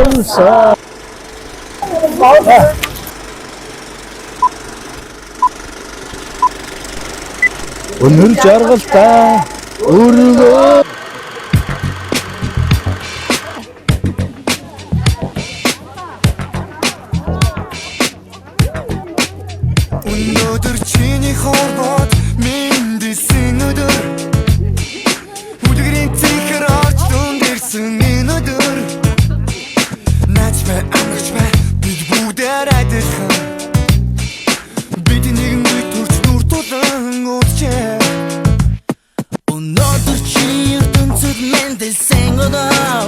Ганса. Өнөр жаргалтай өргөө. Өнөөдөр чиний хорвоод мэндэлсэн өдөр Үлгэрийн цэхэр орж дунд ирсэн энэ өдөр Наач бай амгач бай бид бүгдээр адилхан Бид нэгэн үе төрч нүр тулан ууджээ Өнөөдөр чи ертөнцөд мэндэлсэн өдөр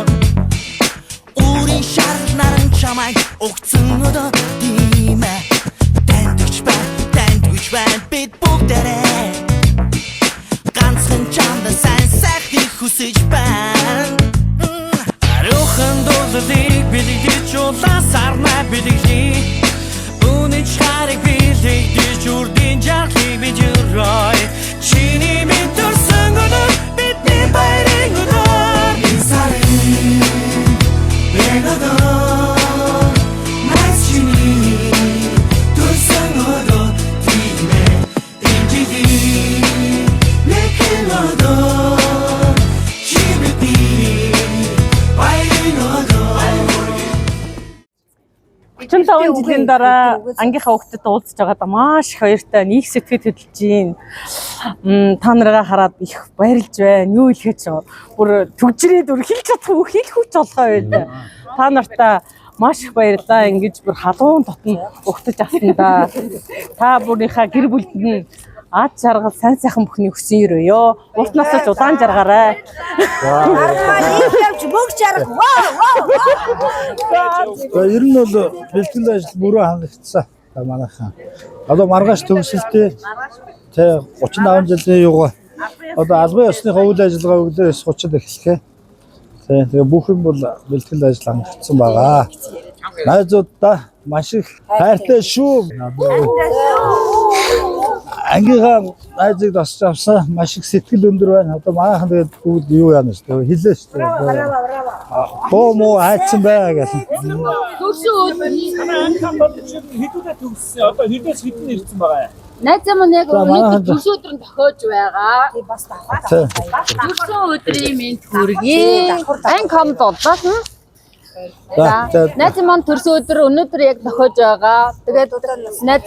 Үрийн шар наран чамайг огцсон өдөр тийм ээ Бид бүгдээрээ ганцхан чамда сайн сайхныг хүсэж байна Арухан дуулалыг бэлэгдэж улаасарнаа бэлэглэе Үнэн чарыг бэлэгдэж үрдийн жаргалыг бид өрөй Чиний минь төрсөн өдөр бидний баярын өдөр Энэ сарын энэ өдөр Найс чиний төрсөн өдөр Чимтаун жилийн дараа ангийнхаа хүүхдэд уулзж байгаадаа маш их баяртай нэг сэтгэл хөдлөж байна. Та нарыгаа хараад их баярлж байна. Юу хэлэхэж бүр төгжрээд өр хэлж чадахгүй хэлэх хүч олгоо байлаа. Та нартаа маш их баярлалаа. Ингэж бүр халуун дотн өгтөж авсандаа. Та бүрийнхаа гэр бүлд нь ад жаргал сайн сайхан бүхний өсөн өрөөё. Урт насаж удаан жаргаарай. Ер нь бол бэлтгэл ажил мөрөө хангагдсан. Манайхан. Одоо маргааш төгсөлтөө тэ 35 жилийн юга. Одоо албан ёсныхоо үйл ажиллагаа өглөөс 30-д эхлэхээ. Тэгээ бүх юм бол бэлтгэл ажил хангагдсан байгаа. Найзуудаа маш их хайртай шүү. Ангийнхаа найзыг тосч авсан маш их сэтгэл өндөр байна. Одоо манайхан тэгээд бүгд юу яана шүү дээ. Хэлээ шүү дээ. Боо мо хайцсан бай гэсэн. Төрсөн өдөр хэдүүлээ төгссөн. Одоо хэдээс хэдэн ирсэн байгаа юм. найз маань яг өнөөдөр төрсөн өдөр нь тохиож байгаа. Тийм бас давхар. Төрсөн өдрийн минь хүргэе. Ан комд боллоо. Найз маань төрсөн өдөр өнөөдөр яг тохиож байгаа. Тэгээд найз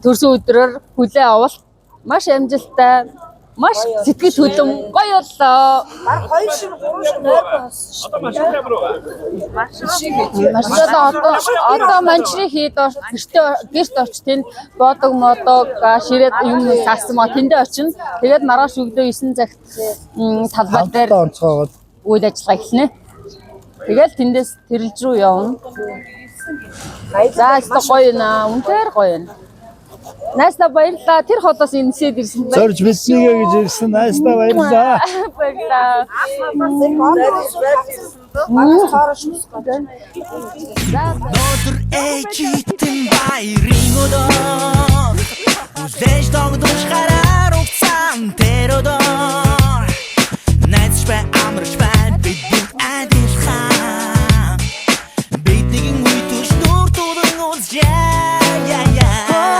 төрсөн өдрөөр хүлээ авалт маш амжилттай, маш сэтгэл хөдлөм гоё боллоо. Баг 2 шин 3 шин Маш одоо манчрын хэд гэрт орч тэнд бодог модог ширээд юм саасан ма тэндээ очино. Тэгээд маргааш өглөө 9 цагт талбай дээр онцгойгоод үйл ажиллагаа эхэлнэ. Тэгэл тэндээс тэрэлж рүү явна. За өстө гоё наа, үнээр гоё наа. Найстай баярлалаа. Тэр хотоос инсээд ирсэн байна. зорж мэднийгээ гэж ирсэн. Найстай баярлалаа. Баярлалаа. Өнөөдөр ээжитэн баярын өдөр Үзэж догдож гараар угцаан тэр өдөр Найдаж бай амарч бай бид бүгд адилхан Бид нэгэн үе төш нүр тулан уулзъя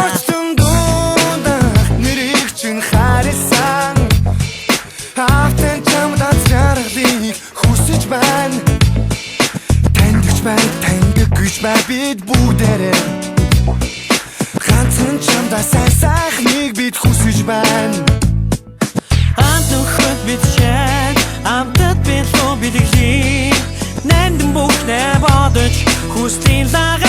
Орчтон дундаа нэрийг чин харсан Автан чамдаа жаргалыг хүсэж байна Таньдаг гэж бай бид бүгдээрээ Ганцхан чамдаа сайн сайхныг бид хүсэж байна Хамт өгөхөд бид шин Амтад бид лөө бидэглээ Нандин бүхнээ бодож Хүслийн лага